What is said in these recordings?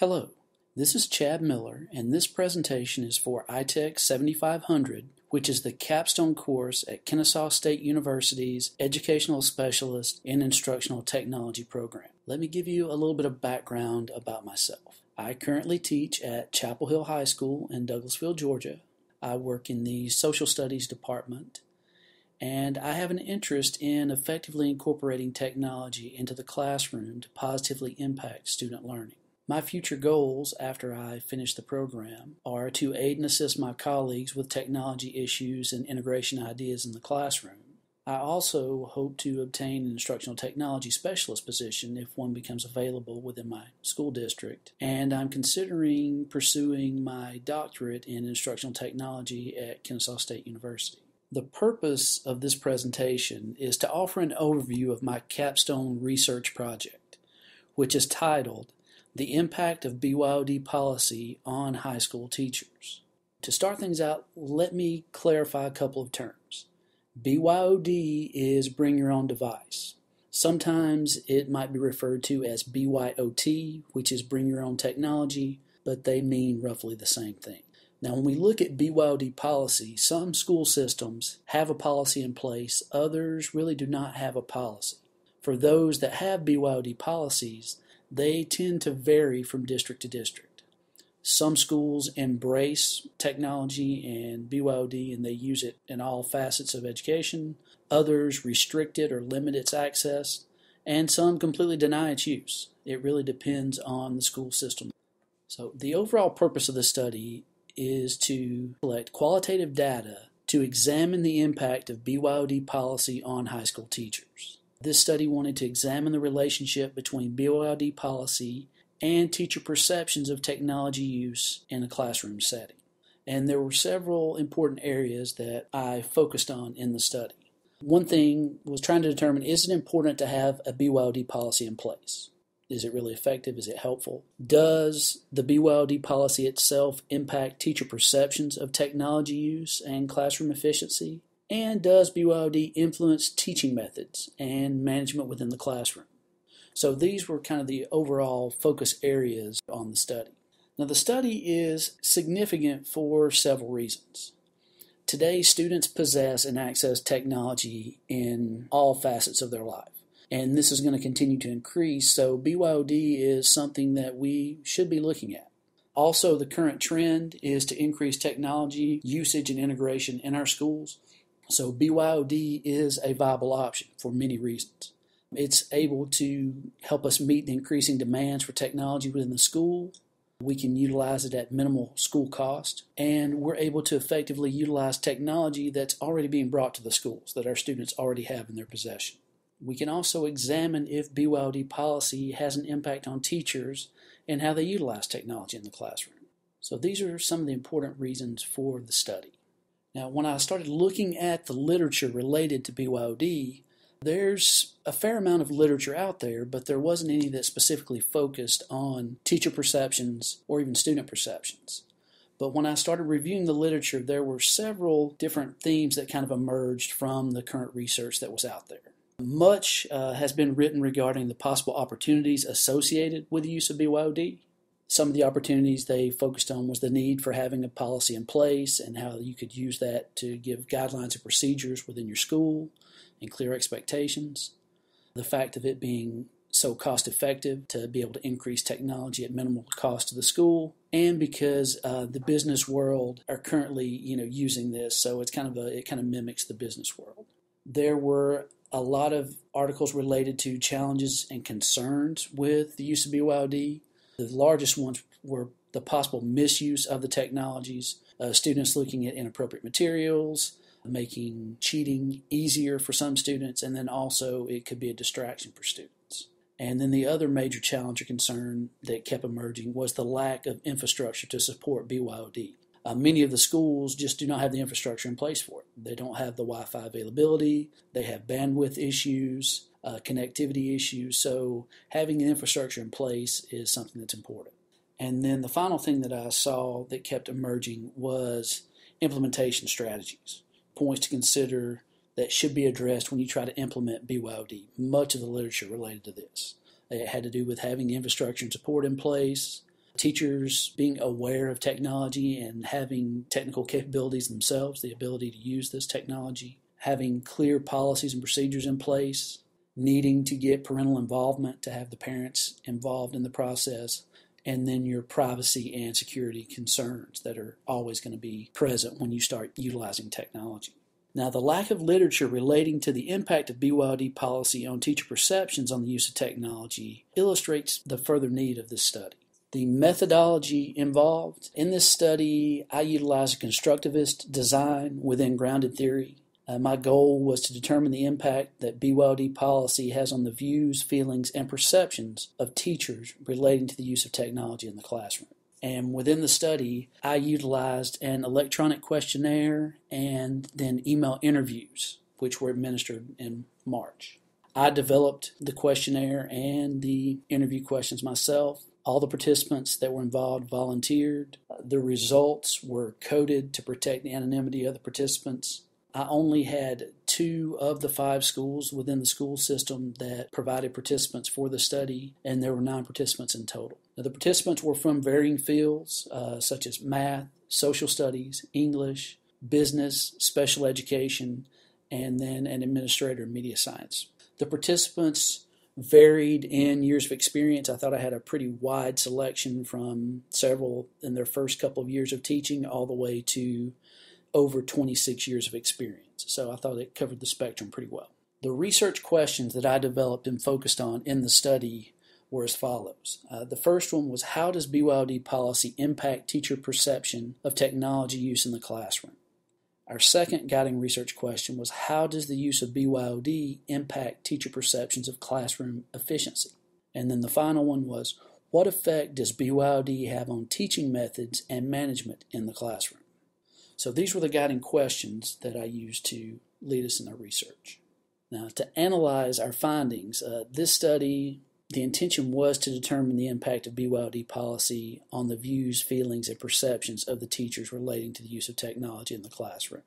Hello, this is Chad Miller, and this presentation is for iTech 7500, which is the capstone course at Kennesaw State University's Educational Specialist in Instructional Technology program. Let me give you a little bit of background about myself. I currently teach at Chapel Hill High School in Douglasville, Georgia. I work in the Social Studies department, and I have an interest in effectively incorporating technology into the classroom to positively impact student learning. My future goals after I finish the program are to aid and assist my colleagues with technology issues and integration ideas in the classroom. I also hope to obtain an instructional technology specialist position if one becomes available within my school district, and I'm considering pursuing my doctorate in instructional technology at Kennesaw State University. The purpose of this presentation is to offer an overview of my capstone research project, which is titled The Impact of BYOD Policy on High School Teachers. To start things out, let me clarify a couple of terms. BYOD is bring your own device. Sometimes it might be referred to as BYOT, which is bring your own technology, but they mean roughly the same thing. Now, when we look at BYOD policy, some school systems have a policy in place, others really do not have a policy. For those that have BYOD policies, they tend to vary from district to district. Some schools embrace technology and BYOD and they use it in all facets of education. Others restrict it or limit its access, and some completely deny its use. It really depends on the school system. So the overall purpose of the study is to collect qualitative data to examine the impact of BYOD policy on high school teachers. This study wanted to examine the relationship between BYOD policy and teacher perceptions of technology use in a classroom setting. And there were several important areas that I focused on in the study. One thing was trying to determine, is it important to have a BYOD policy in place? Is it really effective? Is it helpful? Does the BYOD policy itself impact teacher perceptions of technology use and classroom efficiency? And does BYOD influence teaching methods and management within the classroom? So these were kind of the overall focus areas on the study. Now the study is significant for several reasons. Today, students possess and access technology in all facets of their life. And this is going to continue to increase, so BYOD is something that we should be looking at. Also, the current trend is to increase technology usage and integration in our schools. So BYOD is a viable option for many reasons. It's able to help us meet the increasing demands for technology within the school. We can utilize it at minimal school cost, and we're able to effectively utilize technology that's already being brought to the schools, that our students already have in their possession. We can also examine if BYOD policy has an impact on teachers and how they utilize technology in the classroom. So these are some of the important reasons for the study. Now, when I started looking at the literature related to BYOD, there's a fair amount of literature out there, but there wasn't any that specifically focused on teacher perceptions or even student perceptions. But when I started reviewing the literature, there were several different themes that kind of emerged from the current research that was out there. Much has been written regarding the possible opportunities associated with the use of BYOD. Some of the opportunities they focused on was the need for having a policy in place and how you could use that to give guidelines and procedures within your school and clear expectations. The fact of it being so cost effective to be able to increase technology at minimal cost to the school, and because the business world are currently using this, so it kind of mimics the business world. There were a lot of articles related to challenges and concerns with the use of BYOD. The largest ones were the possible misuse of the technologies, students looking at inappropriate materials, making cheating easier for some students, and then also it could be a distraction for students. And then the other major challenge or concern that kept emerging was the lack of infrastructure to support BYOD. Many of the schools just do not have the infrastructure in place for it. They don't have the Wi-Fi availability, they have bandwidth issues, connectivity issues, so having the infrastructure in place is something that's important. And then the final thing that I saw that kept emerging was implementation strategies, points to consider that should be addressed when you try to implement BYOD. Much of the literature related to this. It had to do with having the infrastructure and support in place, teachers being aware of technology and having technical capabilities themselves, the ability to use this technology, having clear policies and procedures in place, needing to get parental involvement to have the parents involved in the process, and then your privacy and security concerns that are always going to be present when you start utilizing technology. Now, the lack of literature relating to the impact of BYOD policy on teacher perceptions on the use of technology illustrates the further need of this study. The methodology involved in this study, I utilized a constructivist design within grounded theory. My goal was to determine the impact that BYOD policy has on the views, feelings, and perceptions of teachers relating to the use of technology in the classroom. And within the study, I utilized an electronic questionnaire and then email interviews, which were administered in March. I developed the questionnaire and the interview questions myself. All the participants that were involved volunteered. The results were coded to protect the anonymity of the participants. I only had 2 of the 5 schools within the school system that provided participants for the study, and there were 9 participants in total. Now, the participants were from varying fields such as math, social studies, English, business, special education, and then an administrator in media science. The participants varied in years of experience. I thought I had a pretty wide selection from several in their first couple of years of teaching all the way to over 26 years of experience. So I thought it covered the spectrum pretty well. The research questions that I developed and focused on in the study were as follows. The first one was, how does BYOD policy impact teacher perception of technology use in the classroom? Our second guiding research question was, how does the use of BYOD impact teacher perceptions of classroom efficiency? And then the final one was, what effect does BYOD have on teaching methods and management in the classroom? So these were the guiding questions that I used to lead us in our research. Now, to analyze our findings, this study, the intention was to determine the impact of BYOD policy on the views, feelings, and perceptions of the teachers relating to the use of technology in the classroom.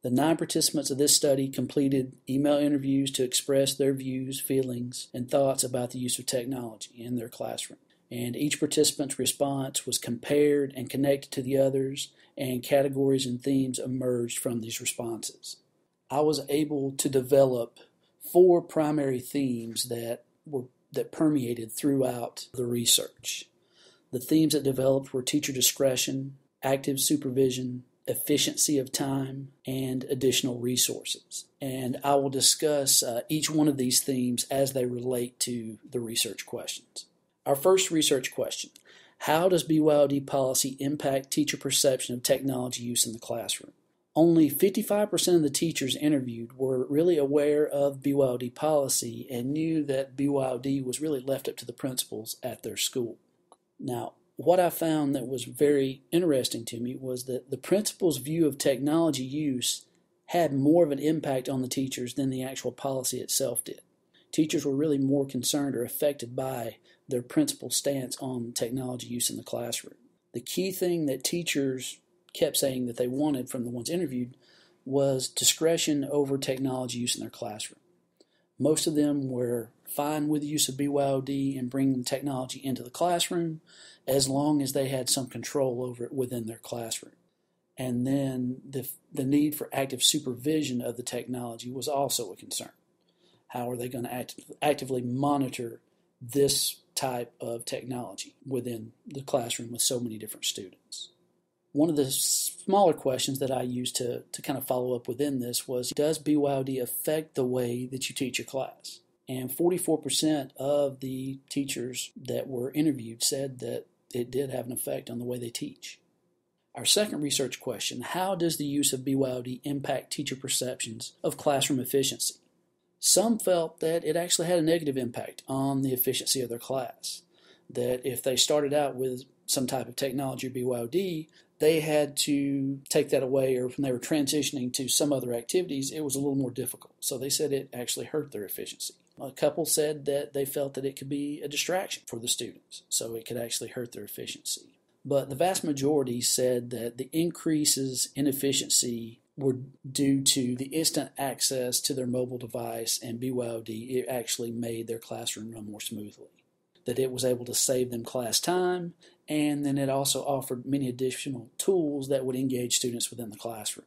The 9 participants of this study completed email interviews to express their views, feelings, and thoughts about the use of technology in their classroom. And each participant's response was compared and connected to the others, and categories and themes emerged from these responses. I was able to develop 4 primary themes that permeated throughout the research. The themes that developed were teacher discretion, active supervision, efficiency of time, and additional resources. And I will discuss each one of these themes as they relate to the research questions. Our first research question: how does BYOD policy impact teacher perception of technology use in the classroom? Only 55% of the teachers interviewed were really aware of BYOD policy and knew that BYOD was really left up to the principals at their school. Now, what I found that was very interesting to me was that the principal's view of technology use had more of an impact on the teachers than the actual policy itself did. Teachers were really more concerned or affected by their principal's stance on technology use in the classroom. The key thing that teachers kept saying that they wanted from the ones interviewed was discretion over technology use in their classroom. Most of them were fine with the use of BYOD and bringing technology into the classroom as long as they had some control over it within their classroom. And then the need for active supervision of the technology was also a concern. How are they going to actively monitor this type of technology within the classroom with so many different students? One of the smaller questions that I used to kind of follow up within this was, does BYOD affect the way that you teach your class? And 44% of the teachers that were interviewed said that it did have an effect on the way they teach. Our second research question: how does the use of BYOD impact teacher perceptions of classroom efficiency? Some felt that it actually had a negative impact on the efficiency of their class, that if they started out with some type of technology or BYOD, they had to take that away, or when they were transitioning to some other activities, it was a little more difficult. So they said it actually hurt their efficiency. A couple said that they felt that it could be a distraction for the students, so it could actually hurt their efficiency. But the vast majority said that the increases in efficiency were due to the instant access to their mobile device and BYOD. It actually made their classroom run more smoothly. that it was able to save them class time, and then it also offered many additional tools that would engage students within the classroom.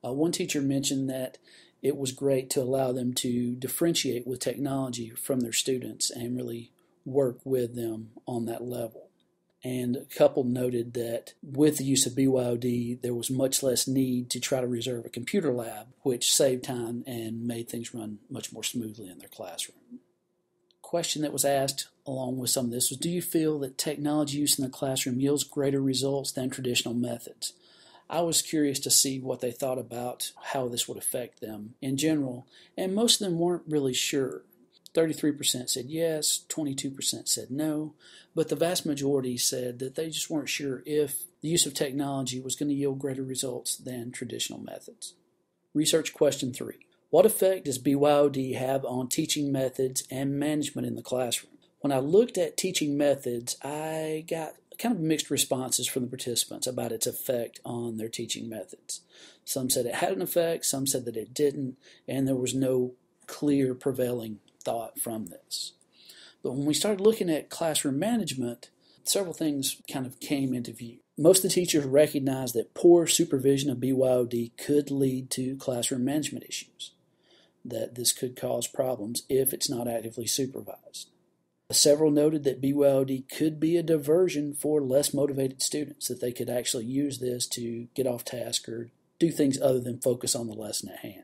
One teacher mentioned that it was great to allow them to differentiate with technology from their students and really work with them on that level. And a couple noted that with the use of BYOD, there was much less need to try to reserve a computer lab, which saved time and made things run much more smoothly in their classroom. Question that was asked along with some of this was, do you feel that technology use in the classroom yields greater results than traditional methods? I was curious to see what they thought about how this would affect them in general, and most of them weren't really sure. 33% said yes, 22% said no, but the vast majority said that they just weren't sure if the use of technology was going to yield greater results than traditional methods. Research question 3. What effect does BYOD have on teaching methods and management in the classroom? When I looked at teaching methods, I got kind of mixed responses from the participants about its effect on their teaching methods. Some said it had an effect, some said that it didn't, and there was no clear prevailing thought from this. But when we started looking at classroom management, several things kind of came into view. Most of the teachers recognized that poor supervision of BYOD could lead to classroom management issues, that this could cause problems if it's not actively supervised. Several noted that BYOD could be a diversion for less motivated students, that they could actually use this to get off task or do things other than focus on the lesson at hand.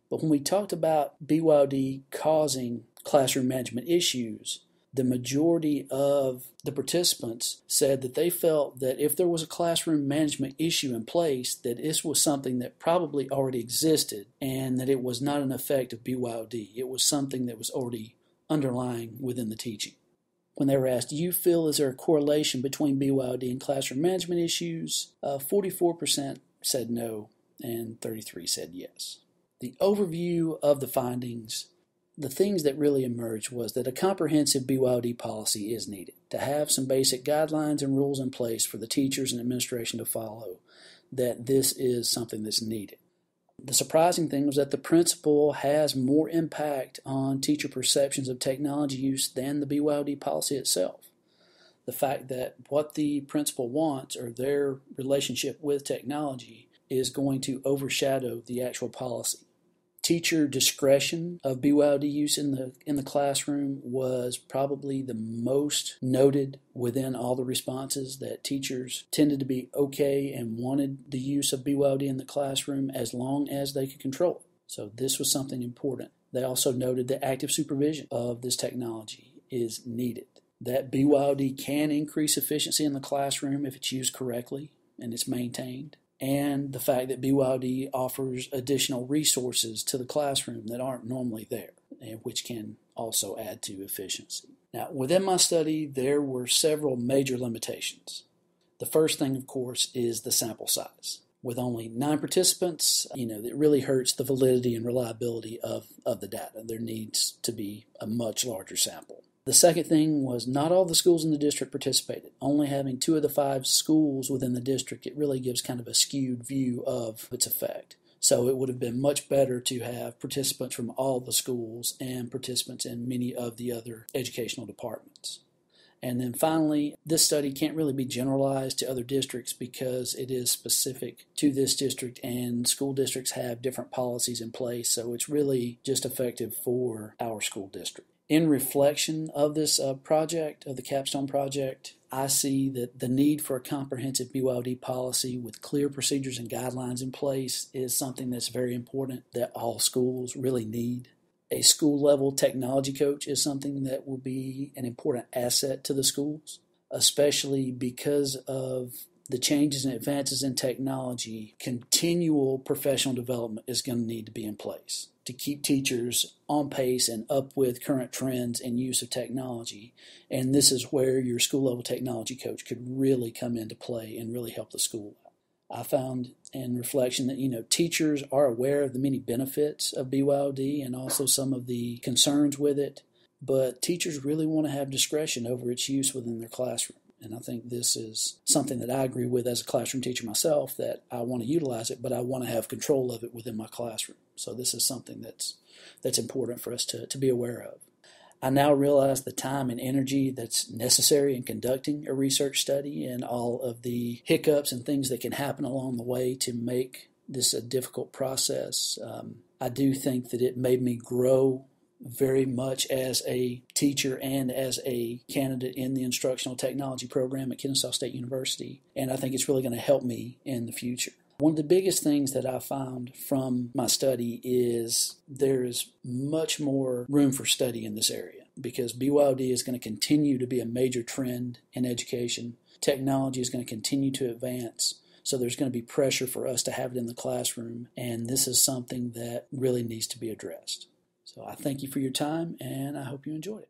But when we talked about BYOD causing classroom management issues, the majority of the participants said that they felt that if there was a classroom management issue in place, that this was something that probably already existed and that it was not an effect of BYOD. It was something that was already underlying within the teaching. When they were asked, do you feel is there a correlation between BYOD and classroom management issues, 44% said no and 33% said yes. The overview of the findings, the things that really emerged was that a comprehensive BYOD policy is needed, to have some basic guidelines and rules in place for the teachers and administration to follow, that this is something that's needed. The surprising thing was that the principal has more impact on teacher perceptions of technology use than the BYOD policy itself. The fact that what the principal wants or their relationship with technology is going to overshadow the actual policy. Teacher discretion of BYOD use in the classroom was probably the most noted within all the responses, that teachers tended to be okay and wanted the use of BYOD in the classroom as long as they could control it. So this was something important. They also noted that active supervision of this technology is needed, that BYOD can increase efficiency in the classroom if it's used correctly and it's maintained, and the fact that BYOD offers additional resources to the classroom that aren't normally there, and which can also add to efficiency. Now, within my study, there were several major limitations. The first thing, of course, is the sample size. With only 9 participants, it really hurts the validity and reliability of the data. There needs to be a much larger sample. The second thing was not all the schools in the district participated. Only having 2 of the 5 schools within the district, it really gives kind of a skewed view of its effect. So it would have been much better to have participants from all the schools and participants in many of the other educational departments. And then finally, this study can't really be generalized to other districts because it is specific to this district, and school districts have different policies in place, so it's really just effective for our school district. In reflection of this project, of the Capstone project, I see that the need for a comprehensive BYOD policy with clear procedures and guidelines in place is something that's very important, that all schools really need. A school-level technology coach is something that will be an important asset to the schools, especially because of the changes and advances in technology. Continual professional development is going to need to be in place to keep teachers on pace and up with current trends and use of technology. And this is where your school-level technology coach could really come into play and really help the school out. I found in reflection that, teachers are aware of the many benefits of BYOD and also some of the concerns with it, but teachers really want to have discretion over its use within their classroom. And I think this is something that I agree with as a classroom teacher myself, that I want to utilize it, but I want to have control of it within my classroom. So this is something that's important for us to be aware of. I now realize the time and energy that's necessary in conducting a research study and all of the hiccups and things that can happen along the way to make this a difficult process. I do think that it made me grow very much as a teacher and as a candidate in the instructional technology program at Kennesaw State University, and I think it's really going to help me in the future. One of the biggest things that I found from my study is there is much more room for study in this area because BYOD is going to continue to be a major trend in education. Technology is going to continue to advance. So there's going to be pressure for us to have it in the classroom, and this is something that really needs to be addressed. So I thank you for your time, and I hope you enjoyed it.